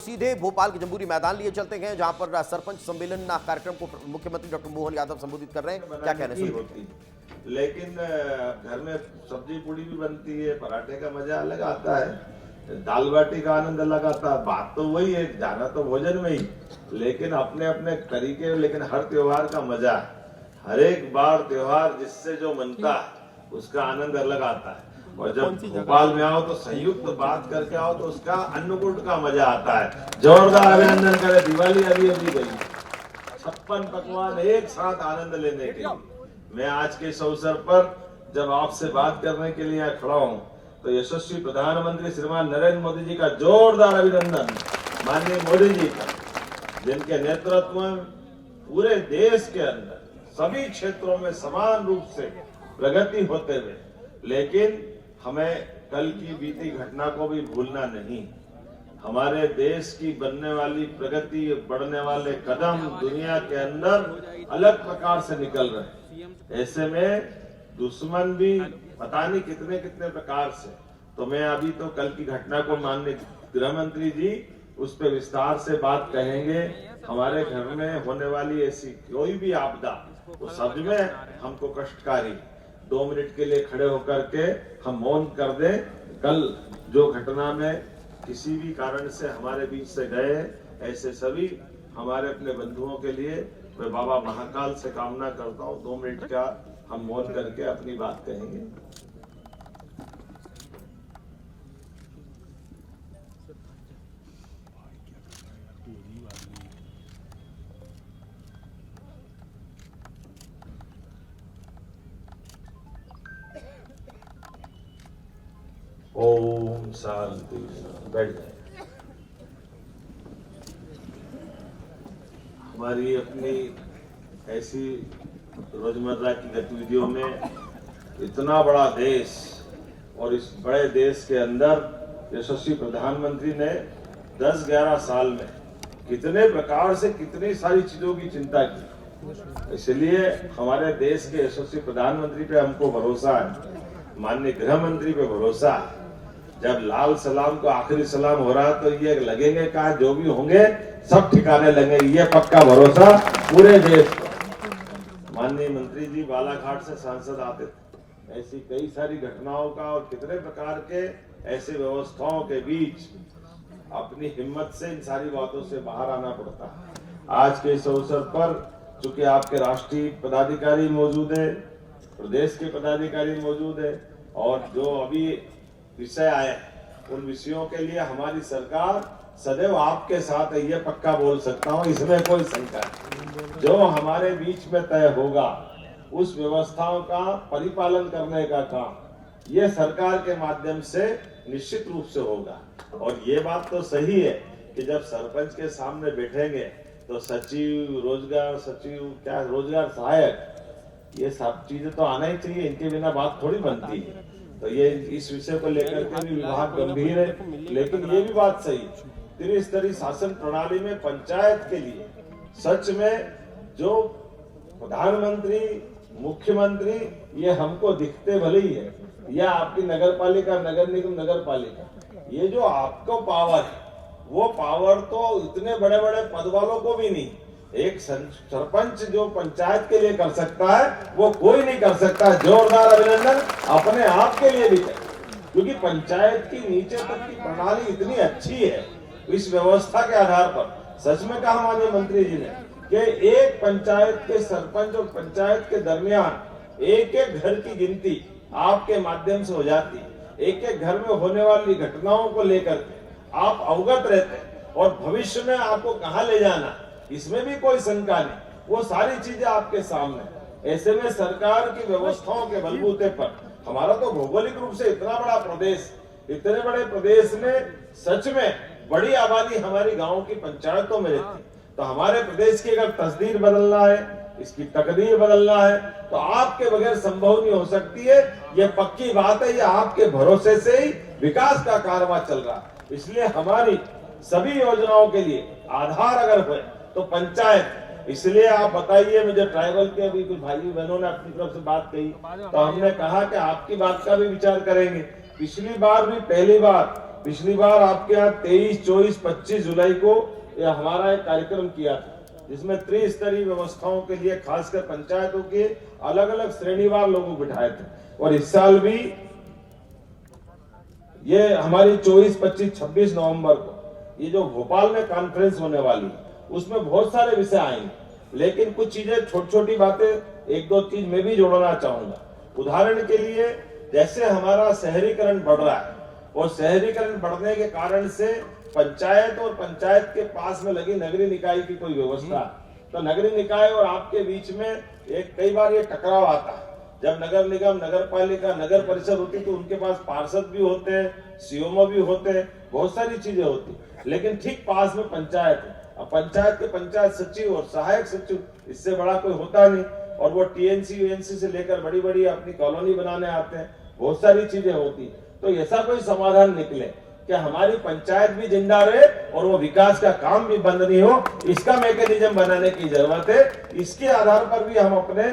सीधे भोपाल के जम्बूरी मैदान लिए चलते हैं, जहां पर सरपंच सम्मेलन कार्यक्रम को मुख्यमंत्री डॉक्टर मोहन यादव संबोधित कर रहे हैं। क्या कहना है? लेकिन घर में सब्जी पूड़ी भी बनती है, पराठे का मजा अलग आता है, दाल बाटी का आनंद अलग आता है। बात तो वही है, जाना तो भोजन में ही, लेकिन अपने अपने तरीके। लेकिन हर त्योहार का मजा है, हर एक बार त्योहार जिससे जो मनता है उसका आनंद अलग आता है। और जब भोपाल में आओ तो संयुक्त बात करके आओ तो उसका अन्नकूट का मजा आता है। जोरदार अभिनंदन करें। दिवाली अभी अभी गई, 56 पकवान एक साथ आनंद लेने के लिए मैं आज के इस अवसर पर जब आपसे बात करने के लिए खड़ा हूं तो यशस्वी प्रधानमंत्री श्रीमान नरेंद्र मोदी जी का जोरदार अभिनंदन। माननीय मोदी जी का, जिनके नेतृत्व में पूरे देश के अंदर सभी क्षेत्रों में समान रूप से प्रगति होते हुए, लेकिन हमें कल की बीती घटना को भी भूलना नहीं। हमारे देश की बनने वाली प्रगति, बढ़ने वाले कदम दुनिया के अंदर अलग प्रकार से निकल रहे हैं। ऐसे में दुश्मन भी पता नहीं कितने कितने प्रकार से। तो मैं अभी तो कल की घटना को माननीय गृह मंत्री जी उस पर विस्तार से बात कहेंगे। हमारे घर में होने वाली ऐसी कोई भी आपदा वो सच में हमको कष्टकारी। 2 मिनट के लिए खड़े होकर के हम मौन कर दें। कल जो घटना में किसी भी कारण से हमारे बीच से गए, ऐसे सभी हमारे अपने बंधुओं के लिए मैं बाबा महाकाल से कामना करता हूँ। 2 मिनट का हम मौन करके अपनी बात कहेंगे। ओम शांति। बैठ जाए। हमारी अपनी ऐसी रोजमर्रा की गतिविधियों में इतना बड़ा देश और इस बड़े देश के अंदर यशस्वी प्रधानमंत्री ने 10-11 साल में कितने प्रकार से कितनी सारी चीजों की चिंता की। इसलिए हमारे देश के यशस्वी प्रधानमंत्री पे हमको भरोसा है, माननीय गृह मंत्री पे भरोसा है। जब लाल सलाम को आखिरी सलाम हो रहा तो ये लगेंगे कहा जो भी होंगे सब ठिकाने लगेंगे, ये पक्का भरोसा पूरे देश को। माननीय मंत्री जी बालाघाट से सांसद आते थे, ऐसी कई सारी घटनाओं का और कितने प्रकार के ऐसे व्यवस्थाओं के बीच अपनी हिम्मत से इन सारी बातों से बाहर आना पड़ता है। आज के इस अवसर पर चूंकि आपके राष्ट्रीय पदाधिकारी मौजूद है, प्रदेश के पदाधिकारी मौजूद है, और जो अभी विषय आए उन विषयों के लिए हमारी सरकार सदैव आपके साथ है, ये पक्का बोल सकता हूँ, इसमें कोई शंका नहीं। जो हमारे बीच में तय होगा उस व्यवस्थाओं का परिपालन करने का काम ये सरकार के माध्यम से निश्चित रूप से होगा। और ये बात तो सही है कि जब सरपंच के सामने बैठेंगे तो सचिव, रोजगार सचिव, क्या रोजगार सहायक, ये सब चीजें तो आना ही चाहिए, इनके बिना बात थोड़ी बनती है। तो ये इस विषय को लेकर के भी विभाग गंभीर है। लेकिन ये भी बात सही, त्रिस्तरीय शासन प्रणाली में पंचायत के लिए सच में जो प्रधानमंत्री, मुख्यमंत्री, ये हमको दिखते भले ही है, या आपकी नगर पालिका, नगर निगम, नगर पालिका, ये जो आपको पावर है वो पावर तो इतने बड़े बड़े पद वालों को भी नहीं। एक सरपंच जो पंचायत के लिए कर सकता है वो कोई नहीं कर सकता। जोरदार अभिनंदन अपने आप के लिए भी करें, क्योंकि पंचायत की नीचे तक की प्रणाली इतनी अच्छी है। इस व्यवस्था के आधार पर सच में कहा माननीय मंत्री जी ने कि एक पंचायत के सरपंच और पंचायत के दरमियान एक एक घर की गिनती आपके माध्यम से हो जाती। एक एक घर में होने वाली घटनाओं को लेकर आप अवगत रहते, और भविष्य में आपको कहाँ ले जाना इसमें भी कोई शंका नहीं, वो सारी चीजें आपके सामने। ऐसे में सरकार की व्यवस्थाओं के बलबूते पर हमारा तो भौगोलिक रूप से इतना बड़ा प्रदेश, इतने बड़े प्रदेश में सच में बड़ी आबादी हमारी गांव की पंचायतों में रहती। तो हमारे प्रदेश की अगर तस्दीर बदलना है, इसकी तकदीर बदलना है, तो आपके बगैर संभव नहीं हो सकती है। ये पक्की बात है, ये आपके भरोसे से ही विकास का कारवां चल रहा है। इसलिए हमारी सभी योजनाओं के लिए आधार अगर हो तो पंचायत। इसलिए आप बताइए, मुझे ट्राइबल के भी कुछ भाई बहनों ने अपनी तरफ से बात कही, तो हमने कहा कि आपकी बात का भी विचार करेंगे। पिछली बार भी पहली बार पिछली बार आपके यहाँ 23, 24, 25 जुलाई को यह हमारा एक कार्यक्रम किया था, जिसमें त्रिस्तरीय व्यवस्थाओं के लिए खासकर पंचायतों के अलग अलग श्रेणीवार लोगों को बिठाए थे। और इस साल भी ये हमारी 24, 25, 26 नवंबर को ये जो भोपाल में कॉन्फ्रेंस होने वाली है, उसमें बहुत सारे विषय आएंगे, लेकिन कुछ चीजें छोटी छोटी बातें एक दो चीज मैं भी जोड़ना चाहूंगा। उदाहरण के लिए जैसे हमारा शहरीकरण बढ़ रहा है और शहरीकरण बढ़ने के कारण से पंचायत और पंचायत के पास में लगी नगरीय निकाय की कोई व्यवस्था, तो नगरीय निकाय और आपके बीच में एक कई बार ये टकराव आता है। जब नगर निगम, नगर पालिका, नगर परिषद होती तो उनके पास पार्षद भी होते हैं, सीएमओ भी होते हैं, बहुत सारी चीजें होती, लेकिन ठीक पास में पंचायत है। अब पंचायत के पंचायत सचिव और सहायक सचिव, इससे बड़ा कोई होता नहीं, और वो टीएनसी यूएनसी से लेकर बड़ी बड़ी अपनी कॉलोनी बनाने आते हैं, बहुत सारी चीजें होती। तो ऐसा कोई समाधान निकले कि हमारी पंचायत भी जिंदा रहे और वो विकास का काम भी बंद नहीं हो, इसका मैकेनिज्म बनाने की जरूरत है। इसके आधार पर भी हम अपने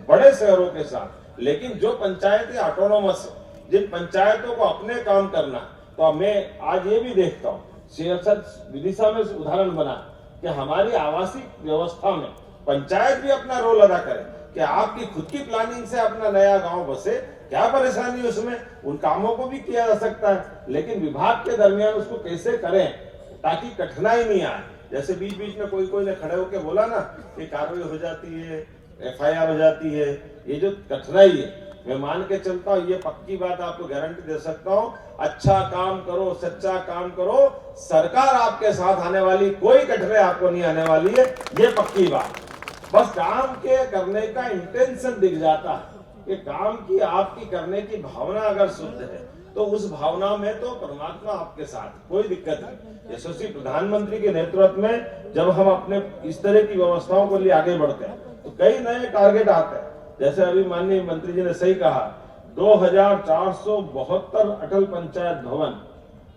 बड़े शहरों के साथ, लेकिन जो पंचायतें ऑटोनोमस है, जिन पंचायतों को अपने काम करना, तो मैं आज ये भी देखता हूँ सियासत विदिशा में उदाहरण बना कि हमारी आवासीय व्यवस्था में पंचायत भी अपना रोल अदा करे कि आपकी खुद की प्लानिंग से अपना नया गांव बसे, क्या परेशानी उसमें, उन कामों को भी किया जा सकता है, लेकिन विभाग के दरमियान उसको कैसे करें ताकि कठिनाई नहीं आए। जैसे बीच बीच में कोई ने खड़े होकर बोला ना कि कार्रवाई हो जाती है, एफआईआर हो जाती है, ये जो कठिनाई है मैं मान के चलता हूँ, ये पक्की बात आपको गारंटी दे सकता हूँ, अच्छा काम करो, सच्चा काम करो, सरकार आपके साथ आने वाली, कोई कठिनाई आपको नहीं आने वाली है, ये पक्की बात। बस काम के करने का इंटेंशन दिख जाता है कि काम की आपकी करने की भावना अगर शुद्ध है तो उस भावना में तो परमात्मा आपके साथ, कोई दिक्कत नहीं। यशस्वी प्रधानमंत्री के नेतृत्व में जब हम अपने इस तरह की व्यवस्थाओं को लिए आगे बढ़ते हैं तो कई नए टारगेट आते हैं। जैसे अभी माननीय मंत्री जी ने सही कहा, 2472 अटल पंचायत भवन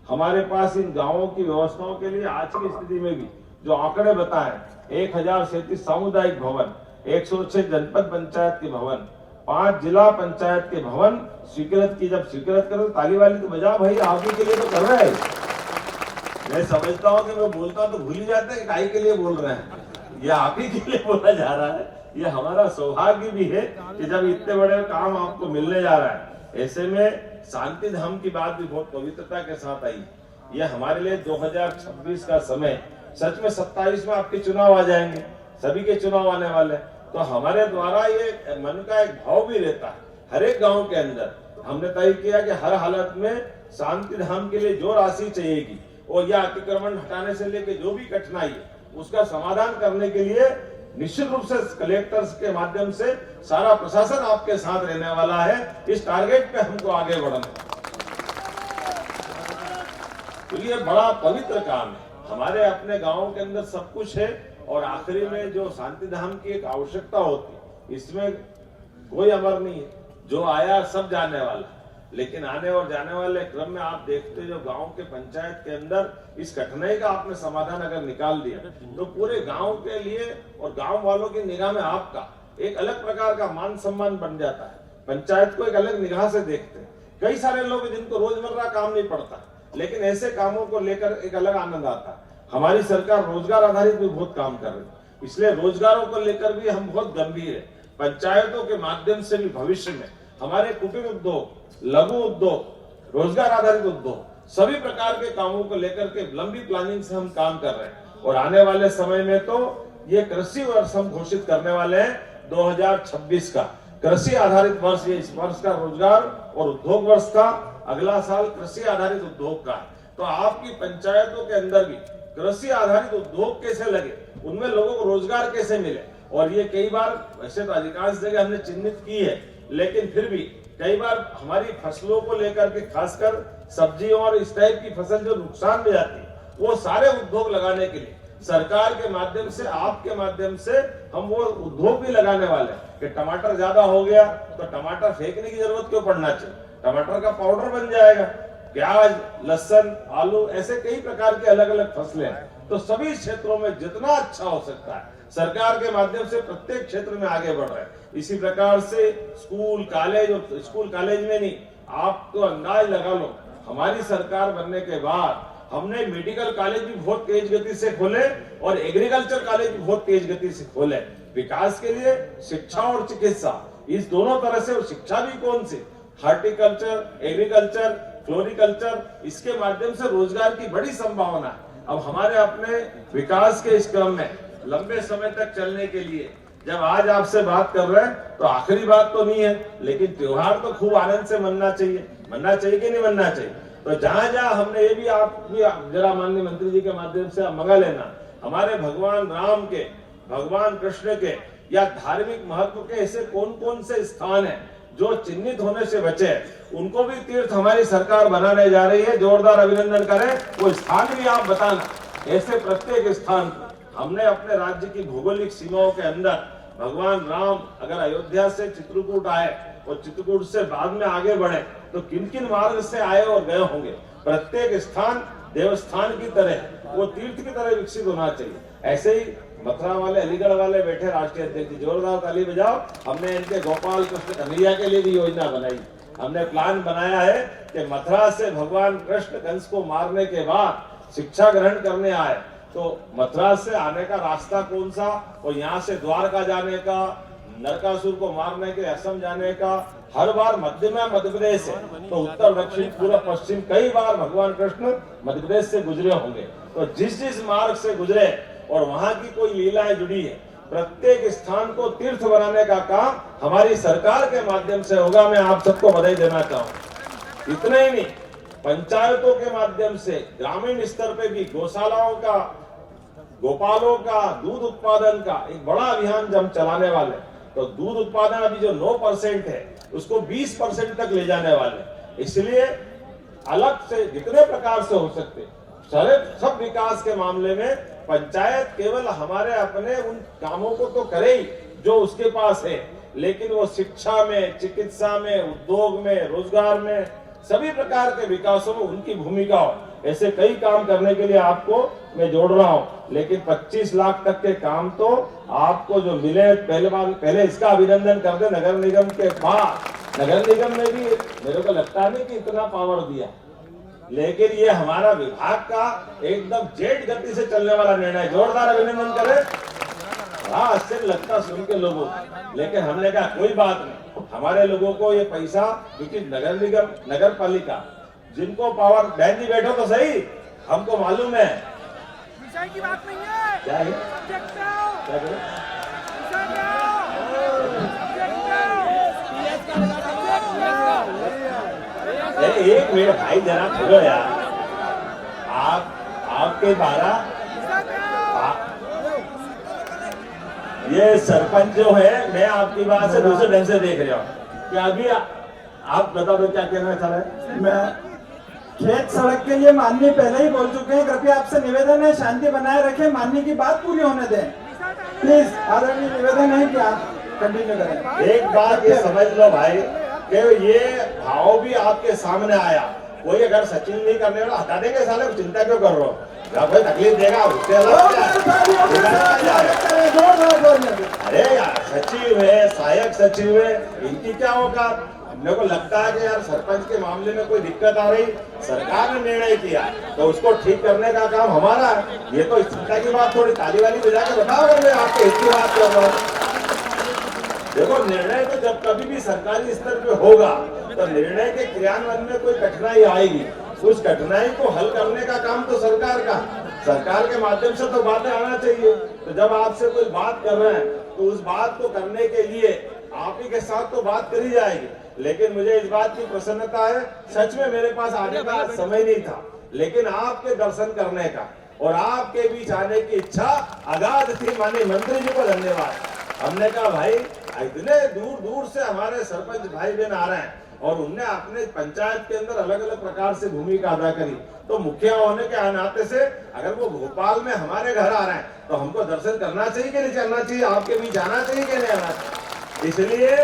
हमारे पास इन गांवों की व्यवस्थाओं के लिए आज की स्थिति में भी जो आंकड़े बताए, 1037 सामुदायिक भवन, 106 जनपद पंचायत के भवन, 5 जिला पंचायत के भवन स्वीकृत की। जब स्वीकृत करो ताली वाली तो बजाओ भाई, आप ही के लिए तो कर रहे हैं। मैं समझता हूँ कि मैं बोलता हूँ तो भूल ही जाते हैं कि काहे के लिए बोल रहे हैं, ये आप ही के लिए बोला जा रहा है। ये हमारा सौभाग्य भी है कि जब इतने बड़े काम आपको मिलने जा रहा है, ऐसे में शांति धाम की बात भी बहुत पवित्रता के साथ आई। ये हमारे लिए 2026 का समय, सच में 27 में आपके चुनाव आ जाएंगे, सभी के चुनाव आने वाले, तो हमारे द्वारा ये मन का एक भाव भी रहता है। हर एक गांव के अंदर हमने तय किया कि हर हालत में शांति धाम के लिए जो राशि चाहिएगी और यह अतिक्रमण हटाने से लेकर जो भी कठिनाई है उसका समाधान करने के लिए निश्चित रूप से कलेक्टर्स के माध्यम से सारा प्रशासन आपके साथ रहने वाला है। इस टारगेट पे हमको आगे बढ़ना, तो ये बड़ा पवित्र काम है। हमारे अपने गांवों के अंदर सब कुछ है और आखिरी में जो शांति धाम की एक आवश्यकता होती है, इसमें कोई अमर नहीं है, जो आया सब जाने वाला, लेकिन आने और जाने वाले क्रम में आप देखते जो गांव के पंचायत के अंदर इस कठिनाई का आपने समाधान अगर निकाल दिया तो पूरे गांव के लिए और गांव वालों की निगाह में आपका एक अलग प्रकार का मान सम्मान बन जाता है। पंचायत को एक अलग निगाह से देखते हैं। कई सारे लोग जिनको रोजमर्रा काम नहीं पड़ता, लेकिन ऐसे कामों को लेकर एक अलग आनंद आता है। हमारी सरकार रोजगार आधारित भी बहुत काम कर रही है, इसलिए रोजगारों को लेकर भी हम बहुत गंभीर है। पंचायतों के माध्यम से भी भविष्य में हमारे कुटीर उद्योग, लघु उद्योग, रोजगार आधारित उद्योग, सभी प्रकार के कामों को लेकर के लंबी प्लानिंग से हम काम कर रहे हैं। और आने वाले समय में तो ये कृषि वर्ष हम घोषित करने वाले हैं 2026 का कृषि आधारित वर्ष। ये इस वर्ष का रोजगार और उद्योग वर्ष का, अगला साल कृषि आधारित उद्योग का। तो आपकी पंचायतों के अंदर भी कृषि आधारित उद्योग कैसे लगे, उनमें लोगों को रोजगार कैसे मिले। और ये कई बार, वैसे तो अधिकांश जगह हमने चिन्हित की है, लेकिन फिर भी कई बार हमारी फसलों को लेकर के, खासकर सब्जियों और इस टाइप की फसल जो नुकसान में जाती है, वो सारे उद्योग लगाने के लिए सरकार के माध्यम से, आपके माध्यम से हम वो उद्योग भी लगाने वाले हैं कि टमाटर ज्यादा हो गया तो टमाटर फेंकने की जरूरत क्यों पड़ना चाहिए, टमाटर का पाउडर बन जाएगा। प्याज, लहसुन, आलू, ऐसे कई प्रकार की अलग अलग फसलें हैं। तो सभी क्षेत्रों में जितना अच्छा हो सकता है सरकार के माध्यम से प्रत्येक क्षेत्र में आगे बढ़ रहे हैं। इसी प्रकार से स्कूल कॉलेज, और स्कूल कॉलेज में नहीं, आप तो अंदाज लगा लो, हमारी सरकार बनने के बाद हमने मेडिकल कॉलेज भी बहुत तेज गति से खोले और एग्रीकल्चर कॉलेज भी बहुत तेज गति से खोले। विकास के लिए शिक्षा और चिकित्सा, इस दोनों तरह से, शिक्षा भी कौन सी, हॉर्टिकल्चर, एग्रीकल्चर, फ्लोरिकल्चर, इसके माध्यम से रोजगार की बड़ी संभावना है। अब हमारे अपने विकास के इस क्रम में लंबे समय तक चलने के लिए जब आज आपसे बात कर रहे हैं तो आखिरी बात तो नहीं है, लेकिन त्योहार तो खूब आनंद से मनना चाहिए कि नहीं मनना चाहिए। तो जहां जहां हमने ये भी आप भी जरा माननीय मंत्री जी के माध्यम से आप मंगा लेना, हमारे भगवान राम के, भगवान कृष्ण के या धार्मिक महत्व के ऐसे कौन कौन से स्थान है जो चिन्हित होने से बचे, उनको भी तीर्थ हमारी सरकार बनाने जा रही है। जोरदार अभिनंदन करें। वो स्थान भी आप बताना। ऐसे प्रत्येक स्थान हमने अपने राज्य की भौगोलिक सीमाओं के अंदर, भगवान राम अगर अयोध्या से चित्रकूट आए और चित्रकूट से बाद में आगे बढ़े तो किन किन मार्ग से आए और गए होंगे, प्रत्येक स्थान देवस्थान की तरह, वो तीर्थ की तरह विकसित होना चाहिए। ऐसे ही मथुरा वाले, अलीगढ़ वाले बैठे राष्ट्रीय अध्यक्ष, जोरदार ताली बजाओ। हमने इनके गोपाल कृष्ण कन्हैया के लिए भी योजना बनाई। हमने प्लान बनाया है कि मथुरा से भगवान कृष्ण कंस को मारने के बाद शिक्षा ग्रहण करने आए तो मथुरा से आने का रास्ता कौन सा, और यहाँ से द्वारका जाने का, नरकासुर को मारने के असम जाने का, हर बार मध्य प्रदेश से, तो उत्तर दक्षिण पूर्व पश्चिम कई बार भगवान कृष्ण मध्य प्रदेश से गुजरे होंगे। तो जिस जिस मार्ग से गुजरे और वहां की कोई लीलाएं जुड़ी है, प्रत्येक स्थान को तीर्थ बनाने का काम हमारी सरकार के माध्यम से होगा। मैं आप सबको बधाई देना चाहूँ। इतना ही नहीं, पंचायतों के माध्यम से ग्रामीण स्तर पे भी गौशालाओं का, गोपालों का दूध उत्पादन का एक बड़ा अभियान जब हम चलाने वाले, तो दूध उत्पादन अभी जो 9% है उसको 20% तक ले जाने वाले। इसलिए अलग से जितने प्रकार से हो सकते सब विकास के मामले में पंचायत केवल हमारे अपने उन कामों को तो करे ही जो उसके पास है, लेकिन वो शिक्षा में, चिकित्सा में, उद्योग में, रोजगार में, सभी प्रकार के विकासों में उनकी भूमिका हो। ऐसे कई काम करने के लिए आपको मैं जोड़ रहा हूं। लेकिन 25 लाख तक के काम तो आपको जो मिले, पहले इसका अभिनंदन कर दे। नगर निगम के बाद नगर निगम में भी मेरे को लगता नहीं कि इतना पावर दिया, लेकिन ये हमारा विभाग का एकदम जेट गति से चलने वाला निर्णय। जोरदार अभिनंदन करें। हाँ, आश्चर्य लगता सुन के लोगों, लेकिन हमने कहा कोई बात नहीं, हमारे लोगों को ये पैसा, क्योंकि नगर निगम, नगर पालिका जिनको पावर, बहन जी बैठो तो सही, हमको मालूम है विषय की बात नहीं है, क्या है, क्या करें? एक मिनट भाई, जरा खोलो यार। आपके 12 ये सरपंच जो है, मैं आपकी बात से दूसरे ढंग से देख रहा हूँ। क्या अभी आप बता दो क्या कहना चाह रहे हैं? मैं खेत सड़क के लिए माननीय पहले ही बोल चुके हैं। कृपया आपसे निवेदन है, शांति बनाए रखें, माननीय की बात पूरी होने दें प्लीज। आदरणीय निवेदन है कि आप कंटिन्यू करें। एक बात ये समझ लो भाई कि ये भाव भी आपके सामने आया। कोई अगर सचिव नहीं करने वाला हटा देंगे साले, चिंता क्यों कर रहे हो? जब कोई तकलीफ देगा उसके अरे यार, सचिव है, सहायक सचिव है, इनकी क्या होगा? मेरे को लगता है कि यार सरपंच के मामले में कोई दिक्कत आ रही, सरकार ने निर्णय किया तो उसको ठीक करने का काम हमारा है। ये तो चिंता की बात थोड़ी ताली वाली बजा के बताओ। अगर मैं आपके हित की बात कर रहा हूँ, देखो निर्णय तो जब कभी भी सरकारी स्तर पे होगा तो निर्णय के क्रियान्वयन में कोई कठिनाई आएगी, उस कठिनाई को हल करने का काम तो सरकार का, सरकार के माध्यम से तो बातें आना चाहिए। तो जब आपसे कोई बात कर रहे हैं तो उस बात को करने के लिए आप ही के साथ तो बात करी जाएगी। लेकिन मुझे इस बात की प्रसन्नता है, सच में मेरे पास आने का समय नहीं था, लेकिन आपके दर्शन करने का और आपके बीच आने की इच्छा अगाध थी। माननीय मंत्री जी को धन्यवाद। हमने कहा भाई इतने दूर दूर से हमारे सरपंच भाई बहन आ रहे हैं और उनने अपने पंचायत के अंदर अलग अलग प्रकार से भूमिका अदा करी, तो मुखिया होने के नाते से अगर वो भोपाल में हमारे घर आ रहे हैं तो हमको दर्शन करना चाहिए कि नहीं करना चाहिए? आपके बीच आना चाहिए कि नहीं आना चाहिए? इसलिए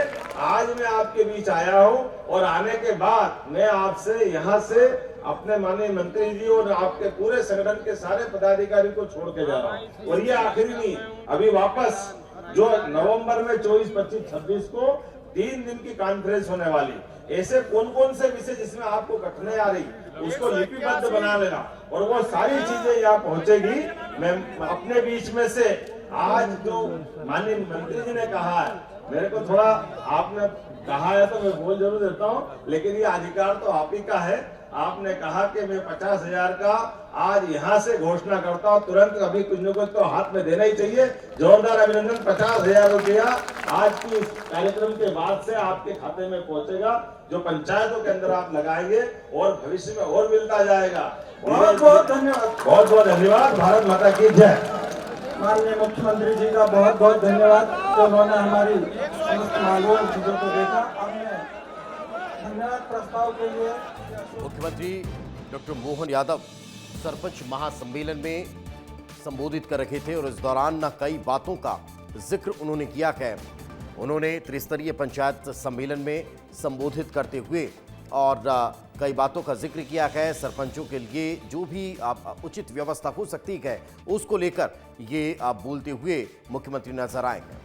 आज मैं आपके बीच आया हूं और आने के बाद मैं आपसे यहाँ से अपने माननीय मंत्री जी और आपके पूरे संगठन के सारे पदाधिकारी को छोड़ के जा रहा हूँ। और ये आखिरी नहीं, अभी वापस जो नवंबर में 24, 25, 26 को 3 दिन की कॉन्फ्रेंस होने वाली। ऐसे कौन कौन से विषय जिसमें आपको कठिनाई आ रही, उसको लिपिबद्ध बना लेना और वो सारी चीजें यहाँ पहुंचेगी। मैं अपने बीच में से आज जो माननीय मंत्री जी ने कहा है, मेरे को थोड़ा आपने कहा है तो मैं बोल जरूर देता हूँ, लेकिन ये अधिकार तो आप ही का है। आपने कहा कि मैं 50,000 का आज यहाँ से घोषणा करता हूँ, तुरंत अभी कुछ न कुछ तो हाथ में देना ही चाहिए। जोरदार अभिनंदन। 50,000 रुपया आज की इस कार्यक्रम के बाद से आपके खाते में पहुंचेगा, जो पंचायतों के अंदर आप लगाएंगे और भविष्य में और मिलता जाएगा। बहुत बहुत धन्यवाद। बहुत बहुत धन्यवाद। भारत माता की जय। माननीय मुख्यमंत्री जी का बहुत बहुत धन्यवाद तो उन्होंने हमारी समस्त मांगों और चीजों को देखा। हमने धन्यवाद प्रस्ताव के लिए। मुख्यमंत्री डॉक्टर मोहन यादव सरपंच महासम्मेलन में संबोधित कर रहे थे और इस दौरान न कई बातों का जिक्र उन्होंने किया है। उन्होंने त्रिस्तरीय पंचायत सम्मेलन में संबोधित करते हुए और कई बातों का जिक्र किया है। सरपंचों के लिए जो भी उचित व्यवस्था हो सकती है उसको लेकर ये बोलते हुए मुख्यमंत्री नजर आएंगे।